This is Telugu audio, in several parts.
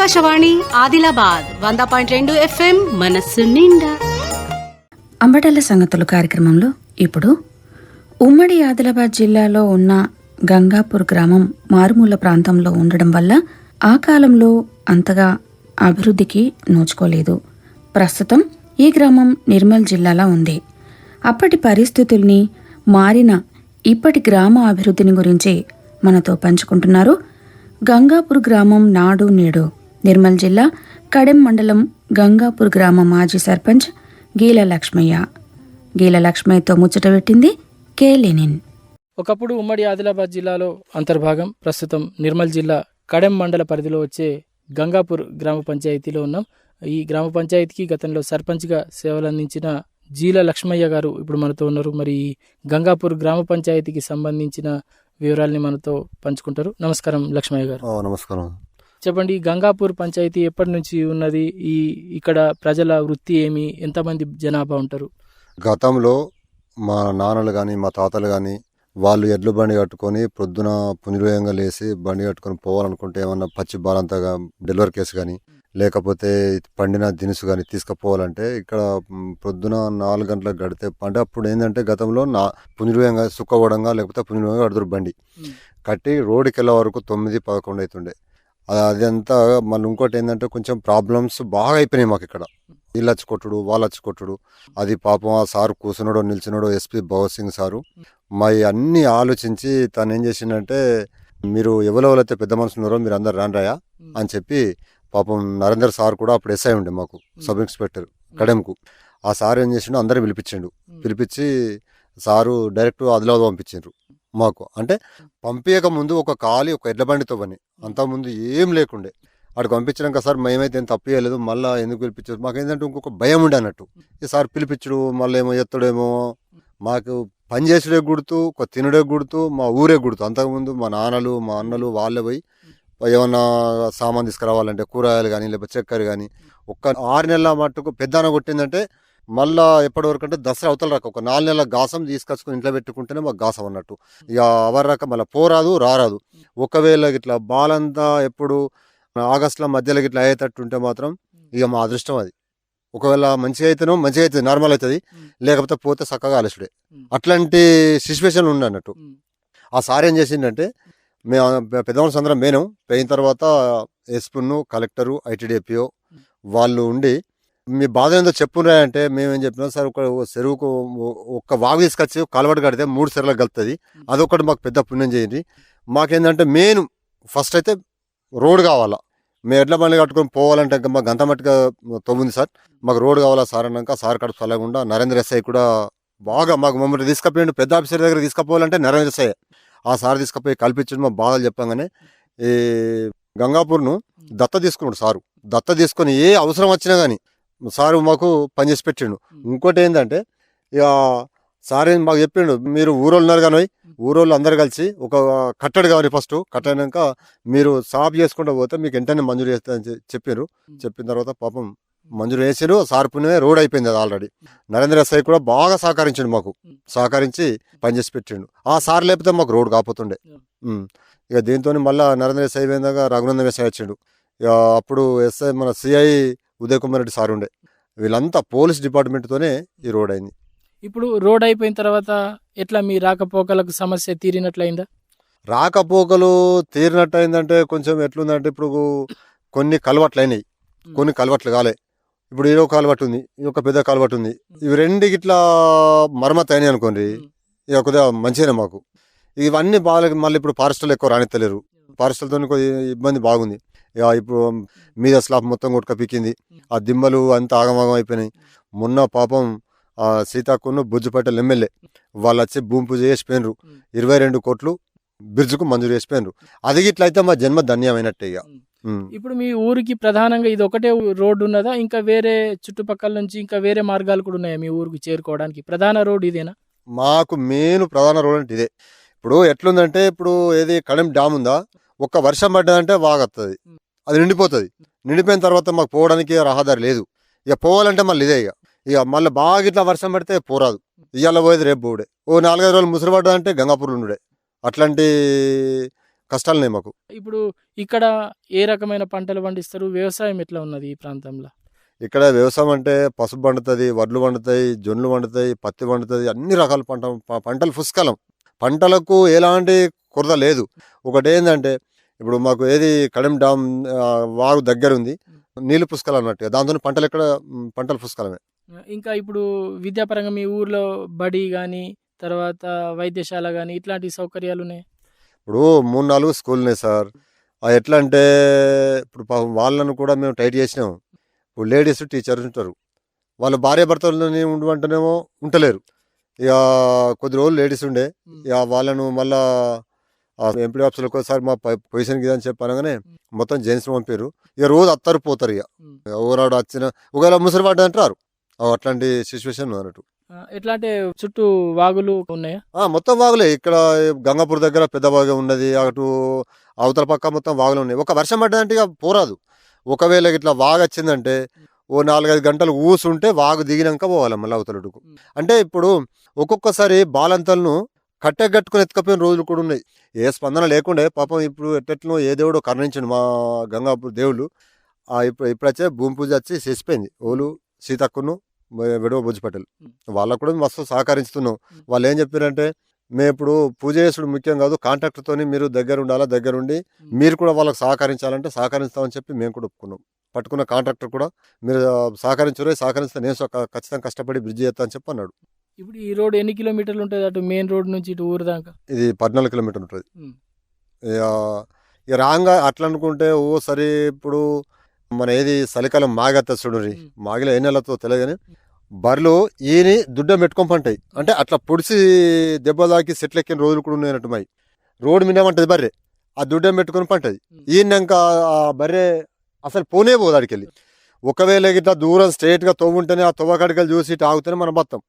ఆకాశవాణి ఆదిలాబాద్ 100.2 FM మనస్సు నిండా. అంబటల సంగతులు కార్యక్రమంలో ఇప్పుడు ఉమ్మడి ఆదిలాబాద్ జిల్లాలో ఉన్న గంగాపూర్ గ్రామం మారుమూల ప్రాంతంలో ఉండడం వల్ల ఆ కాలంలో అంతగా అభివృద్ధికి నోచుకోలేదు. ప్రస్తుతం ఈ గ్రామం నిర్మల్ జిల్లాలో ఉంది. అప్పటి పరిస్థితుల్ని, మారిన ఇప్పటి గ్రామ అభివృద్ధిని గురించి మనతో పంచుకుంటున్నారు గంగాపూర్ గ్రామం నాడు నేడు నిర్మల్ జిల్లా కడెం మండలం గంగాపూర్ గ్రామ మాజీ సర్పంచ్ గీల లక్ష్మయ్య. గీల లక్ష్మయ్యతో ముచ్చట పెట్టింది కే లెనిన్. ఒకప్పుడు ఉమ్మడి ఆదిలాబాద్ జిల్లాలో అంతర్భాగం, ప్రస్తుతం నిర్మల్ జిల్లా కడెం మండల పరిధిలో వచ్చే గంగాపూర్ గ్రామ పంచాయతీలో ఉన్నాం. ఈ గ్రామ పంచాయతీకి గతంలో సర్పంచ్గా సేవలు అందించిన జీల లక్ష్మయ్య గారు ఇప్పుడు మనతో ఉన్నారు. మరి గంగాపూర్ గ్రామ పంచాయతీకి సంబంధించిన వివరాలని మనతో పంచుకుంటారు. నమస్కారం లక్ష్మయ్య గారు. నమస్కారం. చెప్పండి, గంగాపూర్ పంచాయతీ ఎప్పటి నుంచి ఉన్నది? ఇక్కడ ప్రజల వృత్తి ఏమి? ఎంతమంది జనాభా ఉంటారు? గతంలో మా నాన్నలు కానీ మా తాతలు కానీ వాళ్ళు ఎడ్లు బండి కట్టుకొని పొద్దున పునిరోయంగా లేసి బండి కట్టుకొని పోవాలనుకుంటే ఏమన్నా పచ్చి బాలంతగా డెలివరీ కేసు కానీ లేకపోతే పండిన దినుసు కానీ తీసుకుపోవాలంటే ఇక్కడ పొద్దున 4 గంటలకు గడితే అంటే అప్పుడు ఏంటంటే గతంలో పునిరోయంగా సుక్కవడంగా లేకపోతే పునిరోయంగా కడుతురు బండి కట్టి రోడ్డుకి వెళ్ళే వరకు 9-11 అవుతుండే. అదంతా మళ్ళీ ఇంకోటి ఏంటంటే కొంచెం ప్రాబ్లమ్స్ బాగా అయిపోయినాయి మాకు ఇక్కడ. వీళ్ళు వచ్చి కొట్టుడు, వాళ్ళు వచ్చి కొట్టుడు. అది పాపం ఆ సారు కూర్చున్నాడో నిల్చున్నాడో ఎస్పీ భగత్ సింగ్ సారు మా అన్నీ ఆలోచించి తను ఏం చేసిందంటే, మీరు ఎవరెవరైతే పెద్ద మనుషులు ఉన్నారో మీరు అందరు రాండ్రాయా అని చెప్పి పాపం నరేందర్ సార్ కూడా అప్పుడు ఎస్ఐ ఉండే మాకు, సబ్ ఇన్స్పెక్టర్ కడెంకు. ఆ సార్ ఏం చేసిండు, అందరిని పిలిపించి సారు డైరెక్ట్ ఆదిలాబాద్ పంపించిండ్రు మాకు. అంటే పంపించక ముందు ఒక ఎడ్ల బండితో పని, అంతకుముందు ఏం లేకుండే. అక్కడికి పంపించినాక సార్ మేమైతే ఏం తప్పు చేయలేదు, మళ్ళీ ఎందుకు పిలిపించారు మాకేంటంటే ఇంకొక భయం ఉండే అన్నట్టు. ఈ సార్ పిలిపించడు మళ్ళీ ఏమో ఎత్తుడేమో, మాకు పని చేసుడే గుర్తు, తినుడే గుర్తు, మా ఊరే గుర్తు. అంతకుముందు మా నాన్నలు మా అన్నలు వాళ్ళే పోయి ఏమన్నా సామాన్ తీసుకురావాలంటే కూరగాయలు కానీ లేకపోతే చక్కెర కానీ ఒక్క 6 నెలల మట్టుకు పెద్దన కొట్టిందంటే మళ్ళా ఎప్పటి వరకు అంటే దసరా అవతల రాక ఒక 4 నెలల గాసం తీసుకొచ్చుకుని ఇంట్లో పెట్టుకుంటేనే మాకు గాసం అన్నట్టు. ఇక అవర్ రాక మళ్ళీ పోరాదు రారాదు. ఒకవేళ ఇట్లా బాలంతా ఎప్పుడు ఆగస్టుల మధ్యలో ఇట్లా అయ్యేటట్టు ఉంటే మాత్రం ఇక మా అదృష్టం అది. ఒకవేళ మంచిగా అవుతుంది నార్మల్ అవుతుంది, లేకపోతే పోతే చక్కగా అలసుడే. అట్లాంటి సిచ్యువేషన్ ఉండే అన్నట్టు. ఆ సార్ ఏం చేసిందంటే, మేము పెద్దవాళ్ళ అందరం పోయిన తర్వాత ఎస్పీను, కలెక్టరు, ఐటీడీపీఓ వాళ్ళు ఉండి మీ బాధ ఏందో చెప్పురా అంటే మేమేం చెప్పినాం సార్, ఒక చెరువుకు ఒక్క వాగు తీసుకొచ్చి కలవట కడితే 3 చెరువులకు కలుపుతుంది, అదొకటి మాకు పెద్ద పుణ్యం చేయండి. మాకేంటంటే మెయిన్ ఫస్ట్ అయితే రోడ్ కావాలా. మేము ఎడ్ల బండి కట్టుకొని పోవాలంటే ఇంకా మాకు గంట మట్టుగా తొమ్మిది సార్, మాకు రోడ్ కావాలా సార్ అన్నాక సార్ కడుపు చల్లకుండా నరేంద్ర ఎస్ఐ కూడా బాగా మాకు మమ్మల్ని తీసుకుపోయిండు. పెద్ద ఆఫీసర్ దగ్గర తీసుకుపోవాలంటే నరేంద్ర ఎస్ఐ ఆ సార్ తీసుకుపోయి కల్పించండి. మా బాధలు చెప్పంగానే ఈ గంగాపూర్ను దత్త తీసుకున్నాడు సారు. దత్త తీసుకొని ఏ అవసరం వచ్చినా కానీ సారు మాకు పనిచేసి పెట్టిండు. ఇంకోటి ఏంటంటే, ఇక సార్ మాకు చెప్పిండు, మీరు ఊరోళ్ళు ఉన్నారు కానీ ఊరోళ్ళు అందరు కలిసి ఒక కట్టడి కావాలి, ఫస్ట్ కట్టడినాక మీరు సాఫ్ చేసుకుంటూ పోతే మీకు వెంటనే మంజూరు చేస్తారని చెప్పారు. చెప్పిన తర్వాత పాపం మంజూరు చేసారు. సార్ పుణ్యమే రోడ్ అయిపోయింది అది ఆల్రెడీ. నరేంద్ర ఎస్ఐ కూడా బాగా సహకరించిండు, మాకు సహకరించి పనిచేసి పెట్టిండు. ఆ సార్ లేకపోతే మాకు రోడ్ కాకపోతుండే. ఇక దీంతో మళ్ళీ నరేంద్ర ఎస్ఐ పోయిందాక రఘునందన్ ఎస్ఐ వచ్చిండు. ఇక అప్పుడు ఎస్ఐ మన సిఐ ఉదయ్ కుమార్ రెడ్డి సార్ ఉండే. వీళ్ళంతా పోలీస్ డిపార్ట్మెంట్తోనే ఈ రోడ్ అయింది. ఇప్పుడు రోడ్ అయిపోయిన తర్వాత ఎట్లా మీ రాకపోకలకు సమస్య తీరినట్లయిందా? రాకపోకలు తీరినట్టు అయిందంటే కొంచెం ఎట్లుందంటే, ఇప్పుడు కొన్ని కలవట్లు అయినాయి, కొన్ని కలవట్లు కాలే. ఇప్పుడు ఏదో కాలువట్టు ఉంది, ఒక పెద్ద కాలువట్టు ఉంది. ఇవి రెండుకి ఇట్లా మరమ్మతు అయినాయి అనుకోండి, ఇక కొద్దిగా మంచిగానే మాకు. ఇవన్నీ బాగా మళ్ళీ ఇప్పుడు ఫారెస్టర్లు ఎక్కువ రానిత్తలేరు. ఫారెస్టర్లతో కొద్దిగా ఇబ్బంది బాగుంది. ఇక ఇప్పుడు మీద స్లాబ్ మొత్తం కొట్టుక పీకింది, ఆ దిమ్మలు అంతా ఆగమాగం అయిపోయినాయి. మొన్న పాపం సీతాకును బుజ్జుపేటల ఎమ్మెల్యే వాళ్ళు వచ్చి భూమి పూజ చేసిపోయినరు. 22 కోట్లు బిర్జుకు మంజూరు చేసిపోయినరు. అది ఇట్లయితే మా జన్మ ధన్యమైనట్టే. ఇక ఇప్పుడు మీ ఊరికి ప్రధానంగా ఇది ఒకటే రోడ్డు ఉన్నదా? ఇంకా వేరే చుట్టుపక్కల నుంచి ఇంకా వేరే మార్గాలు కూడా ఉన్నాయా మీ ఊరికి చేరుకోవడానికి? ప్రధాన రోడ్డు ఇదేనా? మాకు మెయిన్ ప్రధాన రోడ్ అంటే ఇదే. ఇప్పుడు ఎట్లుందంటే, ఇప్పుడు ఏది కడెం డ్యామ్ ఉందా, ఒక్క వర్షం పడ్డదంటే వాగొస్తుంది, అది నిండిపోతుంది. నిండిపోయిన తర్వాత మాకు పోవడానికి రహదారి లేదు. ఇక పోవాలంటే మళ్ళీ ఇదే. ఇక మళ్ళీ బాగా ఇట్లా వర్షం పడితే పోరాదు. ఇవాళ పోయేది రేపు పోడే. ఓ 4-5 రోజులు ముసురు పడ్డదంటే గంగాపూర్లో ఉండే. అట్లాంటి కష్టాలున్నాయి మాకు. ఇప్పుడు ఇక్కడ ఏ రకమైన పంటలు పండిస్తారు? వ్యవసాయం ఎట్లా ఉన్నది ఈ ప్రాంతంలో? ఇక్కడ వ్యవసాయం అంటే పసుపు పండుతుంది, వడ్లు పండుతాయి, జొన్నలు పండుతాయి, పత్తి పండుతుంది, అన్ని రకాల పంటలు పుష్కలం. పంటలకు ఎలాంటి కొరత లేదు. ఒకటి ఏంటంటే ఇప్పుడు మాకు ఏది కడెం డామ్ వాగు దగ్గర ఉంది, నీళ్ళు పుష్కలం అన్నట్టుగా, దాంతో పంటలు పుష్కలమే. ఇంకా ఇప్పుడు విద్యాపరంగా మీ ఊర్లో బడి కానీ తర్వాత వైద్యశాల కానీ ఇట్లాంటి సౌకర్యాలు ఉన్నాయి? ఇప్పుడు 3-4 స్కూల్ ఉన్నాయి సార్. ఎట్లా అంటే ఇప్పుడు పాపం వాళ్ళను కూడా మేము టైట్ చేసినాం. ఇప్పుడు లేడీస్ టీచర్స్ ఉంటారు, వాళ్ళ భార్య భర్తలని ఉండమంటేనేమో ఉంటలేరు. ఇక కొద్ది రోజులు లేడీస్ ఉండే, ఇక వాళ్ళను మళ్ళా ఎంపీ ఆఫీసులకు ఒకసారి మా పొజిషన్కి అని చెప్పి అనగానే మొత్తం జెంట్స్ పంపారు. ఇక రోజు అత్తరు పోతారు. ఇక ఎవరాడు వచ్చిన ఒకవేళ ముసలి పడ్డ అంటారు. అట్లాంటి సిచ్యువేషన్ అన్నట్టు. ఎట్లా అంటే చుట్టూ వాగులు ఉన్నాయా? మొత్తం వాగులే. ఇక్కడ గంగాపూర్ దగ్గర పెద్ద వాగు ఉన్నది, అటు అవతల పక్క మొత్తం వాగులు ఉన్నాయి. ఒక వర్షం పడ్డదంటే ఇక పోరాదు. ఒకవేళ ఇట్లా వాగు వచ్చిందంటే ఓ 4-5 గంటలు ఊసుంటే వాగు దిగినాక పోవాలి మళ్ళీ అవతలటుకు. అంటే ఇప్పుడు ఒక్కొక్కసారి బాలంతలను కట్టెగట్టుకుని ఎత్తుకపోయిన రోజులు కూడా ఉన్నాయి. ఏ స్పందన లేకుండే పాపం. ఇప్పుడు ఎట్టెట్లో ఏ దేవుడు కరుణించండు మా గంగాపూర్ దేవుళ్ళు. ఇప్పుడైతే భూమి పూజ వచ్చి చేసిపోయింది. ఓలు సీతక్కును విడవ బుజ్జిపట్టెలు వాళ్ళకు కూడా మస్తు సహకరిస్తున్నాం. వాళ్ళు ఏం చెప్పారంటే, మేము ఇప్పుడు పూజ చేసుడు ముఖ్యం కాదు, కాంట్రాక్టర్తోని మీరు దగ్గర ఉండాలా, దగ్గరుండి మీరు కూడా వాళ్ళకి సహకరించాలంటే సహకరిస్తామని చెప్పి మేము కూడా ఒప్పుకున్నాం. పట్టుకున్న కాంట్రాక్టర్ కూడా మీరు సహకరిస్తే నేను ఖచ్చితంగా కష్టపడి బ్రిడ్జ్ చేస్తా అని చెప్పి అన్నాడు. ఇప్పుడు ఈ రోడ్ ఎన్ని కిలోమీటర్లు ఉంటుంది అటు మెయిన్ రోడ్ నుంచి ఇటు ఊరు దాకా? ఇది 14 కిలోమీటర్లు ఉంటుంది. ఇక రాంగా అట్లా అనుకుంటే సరే ఇప్పుడు మన ఏది చలికాలం మాగత్త చూడుర్రి, మాగిలో ఏ నెలతో తెలియగానే బర్రెలు ఈని దుడ్డం పెట్టుకొని పంటాయి. అంటే అట్లా పొడిసి దెబ్బ తాకి సెట్లు ఎక్కిన రోజులు కూడా ఉన్నాయన్నట్టు. మాయి రోడ్డు మీదేమంటది బర్రె, ఆ దుడ్డం పెట్టుకొని పంటది. ఈయనక ఆ బర్రె అసలు పోనే పోదు అడికెళ్ళి. ఒకవేళ ఇట్లా దూరం స్ట్రైట్గా తవ్వుంటేనే ఆ తవ్వకాడికెళ్ళి చూసి ఇటు ఆగుతేనే మనం బతాం.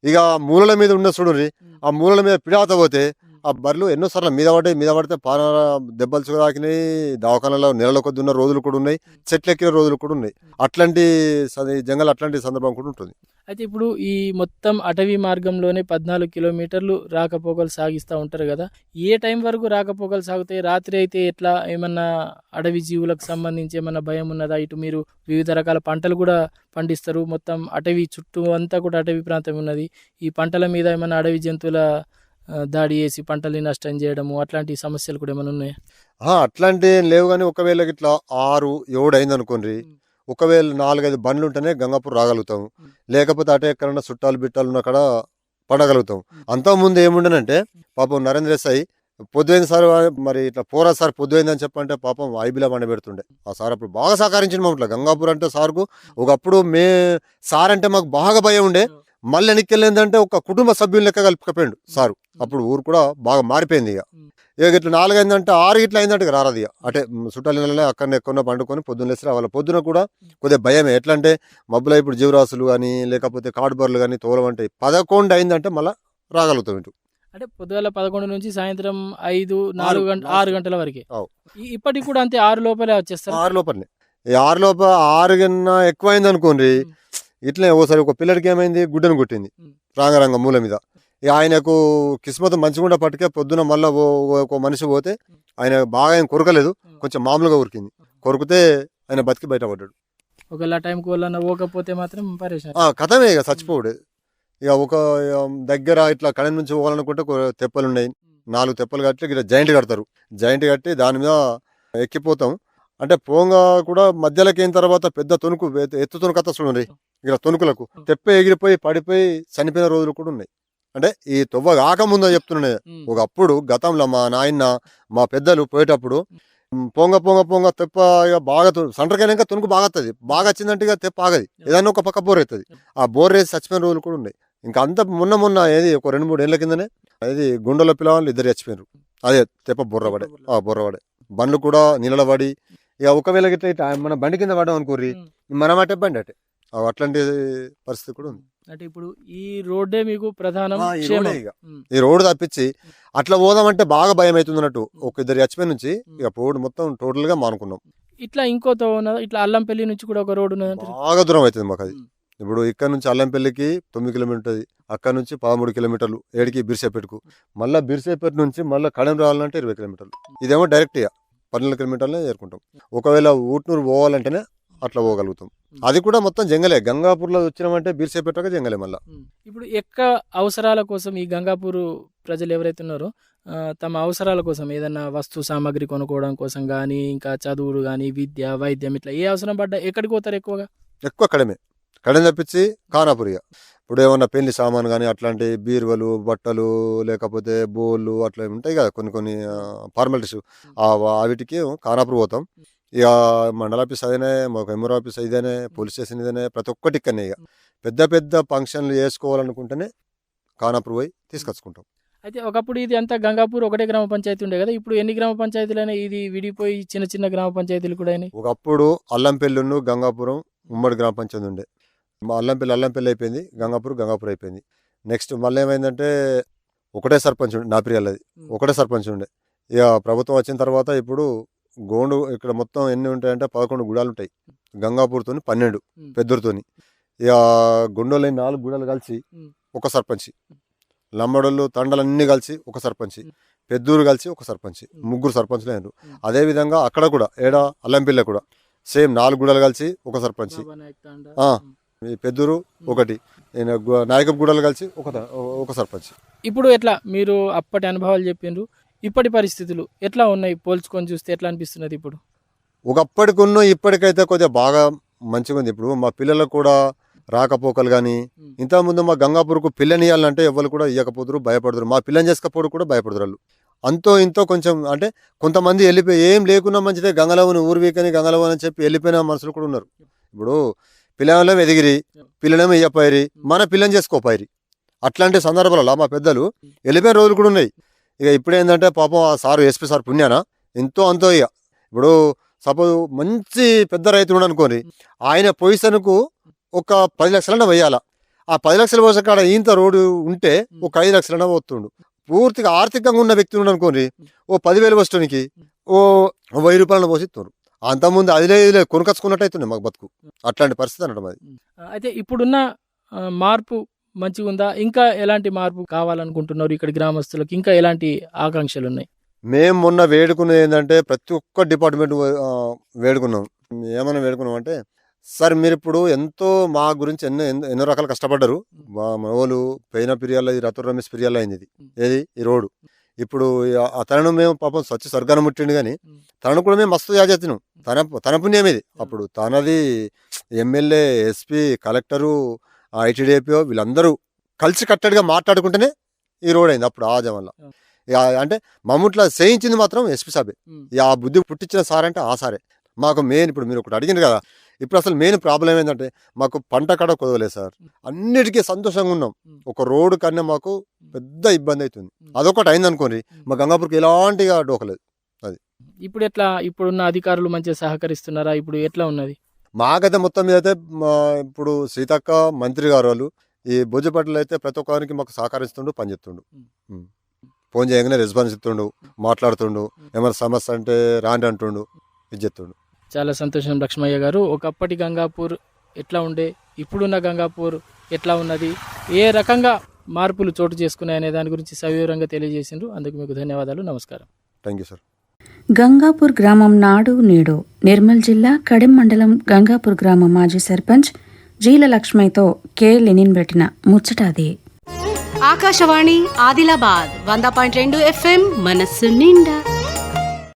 ఇక మూలల మీద ఉన్న చూడుర్రి, ఆ మూలల మీద పిడాత పోతే ఆ బర్రెలు ఎన్నోసార్లు మీద పడితే పాన దెబ్బలు తాకినాయి. దవాఖానలో నెలల కొద్ది ఉన్న రోజులు కూడా ఉన్నాయి, చెట్లు ఎక్కిన రోజులు కూడా ఉన్నాయి. అట్లాంటి జంగల్ అట్లాంటి సందర్భం కూడా ఉంటుంది. అయితే ఇప్పుడు ఈ మొత్తం అటవీ మార్గంలోనే 14 కిలోమీటర్లు రాకపోకలు సాగిస్తూ ఉంటారు కదా, ఏ టైం వరకు రాకపోకలు సాగుతాయి? రాత్రి అయితే ఎట్లా? ఏమన్నా అడవి జీవులకు సంబంధించి ఏమన్నా భయం ఉన్నదా? ఇటు మీరు వివిధ రకాల పంటలు కూడా పండిస్తారు, మొత్తం అటవీ చుట్టూ అంతా కూడా అటవీ ప్రాంతం ఉన్నది. ఈ పంటల మీద ఏమన్నా అడవి జంతువుల దాడి చేసి పంటల్ని నష్టం చేయడము అట్లాంటి సమస్యలు కూడా ఏమైనా ఉన్నాయా? అట్లాంటి ఏం లేవు, కానీ ఒకవేళ ఇట్లా 6-7 అయింది అనుకోండి, ఒకవేళ 4-5 బండ్లు ఉంటేనే గంగాపూర్ రాగలుగుతాం. లేకపోతే అటే ఎక్కడన్నా చుట్టాలు బిట్టాలు ఉన్న అక్కడ పడగలుగుతాం. అంతకుముందు ఏముండనంటే పాపం నరేంద్ర సాయి పొద్దుపోయింది సార్, మరి ఇట్లా పోరా సార్ పొద్దుపోయింది అని చెప్పంటే పాపం ఐబీలో బండ పెడుతుండే. ఆ సార్ అప్పుడు బాగా సహకరించింది మా ఇంట్లో. గంగాపూర్ అంటే సార్కు ఒకప్పుడు సార్ అంటే మాకు బాగా భయం ఉండే. మళ్ళీ వెనక్కి ఒక కుటుంబ సభ్యుల లెక్క కలిపిపోయాడు సారు. అప్పుడు ఊరు కూడా బాగా మారిపోయింది. ఇక ఇట్లా 4 అయిందంటే 6 ఇట్లా అయిందంటే ఇక రారది. అటే చుట్టాలు అక్కడ ఎక్కడ పండుకొని పొద్దున్న లేసి రావాలి. పొద్దున కూడా కొద్దిగా భయమే. ఎట్లా అంటే మబ్బులో ఇప్పుడు జీవరాశులు కానీ లేకపోతే కాడుబర్లు కానీ తోలమంటాయి. 11 అయిందంటే మళ్ళీ రాగలుగుతాం ఇటు. అంటే పొద్దుగాల 11 నుంచి సాయంత్రం 6 గంటల వరకే. ఇప్పటికి కూడా అంతే 6 లోపలే వచ్చేస్తారు. 6 లోపలనే. 6 లోపల 6 కన్నా ఎక్కువ అయింది అనుకోండి, ఇట్లనే ఓసారి ఒక పిల్లడికి ఏమైంది, గుడ్డను కొట్టింది రాంగరంగ మూల మీద. ఆయనకు కిస్మత్ మంచిగుండా పట్టుకే పొద్దున మళ్ళీ ఒక మనిషి పోతే ఆయన బాగా ఆయన కొరకలేదు, కొంచెం మామూలుగా ఉరికింది. కొరికితే ఆయన బతికి బయటపడ్డాడు. ఒకవేళ టైంకి వాళ్ళ పోకపోతే మాత్రం పరేషాన్, కథమే ఇక చచ్చిపోడు. ఇక ఒక దగ్గర ఇట్లా కడ నుంచి పోవాలనుకుంటే తెప్పలు ఉన్నాయి, 4 తెప్పలు కట్టి ఇట్లా జాయింట్ కడతారు. జాయింట్ కట్టి దాని మీద ఎక్కిపోతాం. అంటే పోంగా కూడా మధ్యలోకి అయిన తర్వాత పెద్ద తొనుకు ఎత్తు తొనుకు అత్తలు ఇలా తొనుకులకు తెప్ప ఎగిరిపోయి పడిపోయి చనిపోయిన రోజులు కూడా ఉన్నాయి. అంటే ఈ తొవ్వ కాకముందో చెప్తున్నాయి. ఒకప్పుడు గతంలో మా నాయన మా పెద్దలు పోయేటప్పుడు పొంగ తెప్ప ఇక బాగా సంటకైనాక తొనుకు బాగా వస్తుంది. బాగా వచ్చిందంటే ఇక తెప్ప ఆగది, ఏదైనా ఒక పక్క బోర్ అవుతుంది. ఆ బోర్ వేసి చచ్చిపోయిన రోజులు కూడా ఉన్నాయి. ఇంకా అంత మొన్న ఏది ఒక 2-3 ఏళ్ల కిందనే అది గుండెల పిల్లవాళ్ళు 2 చచ్చిపోయినారు. అదే తెప్ప బొర్రబడే బండ్లు కూడా నీళ్ళ పడి. ఇక ఒకవేళ ఇట్లా మన బండి కింద పడ్డాం అనుకోర్రి, మనం అటే బండి అటే. అట్లాంటి పరిస్థితి కూడా ఉంది. అంటే ఇప్పుడు ఈ రోడ్డే మీకు ప్రధానం. ఈ రోడ్డు తప్పించి అట్లా పోదామంటే బాగా భయం అవుతుంది అన్నట్టు. ఒక 2 చచ్చిపోయి నుంచి ఇక రోడ్డు మొత్తం టోటల్ గా మానుకున్నాం. ఇట్లా ఇంకోతో ఉన్నది, ఇట్లా అల్లంపల్లి నుంచి కూడా ఒక రోడ్డు ఉన్నది, బాగా దూరం అవుతుంది మాకు. అది ఇప్పుడు ఇక్కడ నుంచి అల్లంపల్లికి 9 కిలోమీటర్ ఉంటుంది, అక్కడ నుంచి 13 కిలోమీటర్లు ఏడికి బిర్సేపేటకు, మళ్ళీ బిర్సేపేట నుంచి మళ్ళీ కడెం రావాలంటే 20 కిలోమీటర్లు. ఇదేమో డైరెక్ట్ ఇక 12 కిలోమీటర్లే చేరుకుంటాం. ఒకవేళ ఊట్నూరు పోవాలంటేనే అట్లా పోగలుగుతాం. అది కూడా మొత్తం జంగలే. గంగాపూర్లో వచ్చినామంటే బిర్సేపేటగా జంగలే. మళ్ళీ ఇప్పుడు అవసరాల కోసం ఈ గంగాపూర్ ప్రజలు ఎవరైతే ఉన్నారో తమ అవసరాల కోసం ఏదన్నా వస్తు సామాగ్రి కొనుక్కోవడం కోసం కానీ, ఇంకా చదువులు కానీ, విద్య, వైద్యం, ఇట్లా ఏ అవసరం పడ్డా ఎక్కడికి పోతారు? ఎక్కువ కడెం తప్పించి ఖానాపూర్. ఇక ఇప్పుడు ఏమన్నా పెళ్లి సామాన్ కానీ అట్లాంటి బీరువలు, బట్టలు, లేకపోతే బోళ్ళు అట్లా ఉంటాయి కదా కొన్ని ఫార్మాలిటీస్, వాటికి ఖానాపూర్ పోతాం. ఇక మండల ఆఫీస్ అదేనే, మాకు ఎంఆర్ ఆఫీస్ ఇదేనే, పోలీస్ స్టేషన్ ఇదేనే, ప్రతి ఒక్కటి ఇక్కడనే. ఇక పెద్ద ఫంక్షన్లు చేసుకోవాలనుకుంటేనే ఖానాపూర్ పోయి తీసుకొచ్చుకుంటాం. అయితే ఒకప్పుడు ఇది అంతా గంగాపూర్ ఒకటే గ్రామ పంచాయతీ ఉండే కదా, ఇప్పుడు ఎన్ని గ్రామ పంచాయతీలైనా ఇది విడిపోయి చిన్న గ్రామ పంచాయతీలు కూడా అయినాయి. ఒకప్పుడు అల్లంపల్లి గంగాపురం ఉమ్మడి గ్రామ పంచాయతీ ఉండే. మా అల్లంపల్లి అయిపోయింది, గంగాపూర్ అయిపోయింది. నెక్స్ట్ మళ్ళీ ఏమైందంటే ఒకటే సర్పంచ్ ఉండే, నాపిరియల్లది ఒకటే సర్పంచ్ ఉండే. ఇక ప్రభుత్వం వచ్చిన తర్వాత ఇప్పుడు గోండు ఇక్కడ మొత్తం ఎన్ని ఉంటాయంటే 11 గుడాలు ఉంటాయి. గంగాపూర్తో 12 పెద్దూరుతోని. ఇక గొండోలు 4 గుడాలు కలిసి ఒక సర్పంచ్, లంబడోళ్ళు తండలన్నీ కలిసి ఒక సర్పంచ్, పెద్దూరు కలిసి ఒక సర్పంచ్, 3 సర్పంచ్లు అయినారు. అదేవిధంగా అక్కడ కూడా అల్లంపల్లి కూడా సేమ్ 4 గుడాలు కలిసి ఒక సర్పంచ్, ఈ పెద్దూరు ఒకటి, నాయకప్ గుడాలు కలిసి ఒక సర్పంచ్. ఇప్పుడు ఎట్లా మీరు అప్పటి అనుభవాలు చెప్పిండ్రు, ఇప్పటి పరిస్థితులు ఎట్లా ఉన్నాయి పోల్చుకొని చూస్తే ఎట్లా అనిపిస్తున్నది? ఇప్పుడు ఒకప్పటికి ఇప్పటికైతే కొద్దిగా బాగా మంచిగా ఉంది. ఇప్పుడు మా పిల్లలకు కూడా రాకపోకలు కానీ, ఇంతకుముందు మా గంగాపూర్కు పిల్లనియాలంటే ఎవరు కూడా ఇవ్వకపోతురు, భయపడుతురు. మా పిల్లని చేసుకపోవడం కూడా భయపడుతురు వాళ్ళు. అంతో ఇంతో కొంచెం అంటే కొంతమంది వెళ్ళిపోయి ఏం లేకున్నా మంచిదే గంగలవని ఊరు వీకని గంగలవని అని చెప్పి వెళ్ళిపోయిన మనుషులు కూడా ఉన్నారు. ఇప్పుడు పిల్లలేమో ఎదిగిరి, పిల్లలేమో ఇయ్యపోయిరి, మన పిల్లని చేసుకోపోయిరి. అట్లాంటి సందర్భాలలో మా పెద్దలు వెళ్ళిపోయిన రోజులు కూడా ఉన్నాయి. ఇక ఇప్పుడు ఏంటంటే పాపం ఆ సారు ఎస్పీ సార్ పుణ్యానా ఎంతో అంతో. ఇక ఇప్పుడు సపోజ్ మంచి పెద్ద రైతుడు అనుకోని ఆయన పొజిషన్కు ఒక 10 లక్షలన్నా వేయాలా. ఆ 10 లక్షల పోసే కాడ ఇంత రోడ్డు ఉంటే ఒక 5 లక్షలన్నా పోతుండు. పూర్తిగా ఆర్థికంగా ఉన్న వ్యక్తి అనుకోని ఓ 10,000 వస్తునికి ఓ 1000 రూపాయలను పోసి ఇస్తున్నారు. అంతకుముందు అది లేదు కొనుకొచ్చుకున్నట్టు అవుతుంది మాకు బతుకు. అట్లాంటి పరిస్థితి అనడం అది. అయితే ఇప్పుడున్న మార్పు మంచిగా ఉందా? ఇంకా ఎలాంటి మార్పు కావాలనుకుంటున్నారు ఇక్కడ గ్రామస్తులకు? ఇంకా ఎలాంటి ఆకాంక్షలు ఉన్నాయి? మేము మొన్న వేడుకున్నది ఏంటంటే ప్రతి ఒక్క డిపార్ట్మెంట్ వేడుకున్నాం. ఏమైనా వేడుకున్నాం అంటే, సార్ మీరు ఇప్పుడు ఎంతో మా గురించి ఎన్నో రకాలు కష్టపడ్డారు. మా వాళ్ళు పోయిన పీరియాల్లో ఇది రతుల్ రమేష్ పీరియాల్లో అయింది ఇది ఏది ఈ రోడ్డు. ఇప్పుడు తనను మేము పాపం స్వచ్ఛ స్వర్గాన్ని ముట్టిండు కానీ తనను కూడా మేము మస్తు యాజెత్తినాం. తన పుణ్యం ఇది. అప్పుడు తనది ఎమ్మెల్యే, ఎస్పీ, కలెక్టరు, ఐటీడీఏపీఓ వీళ్ళందరూ కలిసి కట్టడిగా మాట్లాడుకుంటేనే ఈ రోడ్ అయింది అప్పుడు ఆ జమంలో. అంటే మమ్ముట్లా చేయించింది మాత్రం ఎస్పీ సాబే. ఆ బుద్ధి పుట్టించిన సార్ అంటే ఆ సారే. మాకు మెయిన్ ఇప్పుడు మీరు ఒకటి అడిగింది కదా, ఇప్పుడు అసలు మెయిన్ ప్రాబ్లం ఏంటంటే మాకు పంట కడ కుదవలేదు సార్. అన్నిటికీ సంతోషంగా ఉన్నాం. ఒక రోడ్డు కన్నా మాకు పెద్ద ఇబ్బంది అవుతుంది. అదొకటి అయింది అనుకోండి, మా గంగాపూర్కి ఎలాంటిగా డోకలేదు. అది ఇప్పుడు ఎట్లా? ఇప్పుడున్న అధికారులు మంచిగా సహకరిస్తున్నారా? ఇప్పుడు ఎట్లా ఉన్నది? మాకైతే మొత్తం మీద అయితే ఇప్పుడు సీతక్క మంత్రి గారు వాళ్ళు ఈ భోజపట్ల అయితే ప్రతి ఒక్కరికి మాకు సహకరిస్తుండు, పనిచేస్తుండు. ఫోన్ చేయగానే రెస్పాన్స్ ఇస్తుండు, మాట్లాడుతుండు, ఏమైనా సమస్య అంటే రాండి అంటుండు, ఇది చెప్తుండు. చాలా సంతోషం లక్ష్మయ్య గారు. ఒకప్పటి గంగాపూర్ ఎట్లా ఉండే, ఇప్పుడున్న గంగాపూర్ ఎట్లా ఉన్నది, ఏ రకంగా మార్పులు చోటు చేసుకున్నాయి అనే దాని గురించి సవివరంగా తెలియజేసిండ్రు. అందుకు మీకు ధన్యవాదాలు. నమస్కారం. Thank you sir. గంగాపూర్ గ్రామం నాడు నేడు నిర్మల్ జిల్లా కడెం మండలం గంగాపూర్ గ్రామ మాజీ సర్పంచ్ జీల లక్ష్మయ్యతో కె లెనిన్ పెట్టిన ముచ్చటాది. ఆకాశవాణి ఆదిలాబాద్ 100.2 FM మనస్సు నిండా.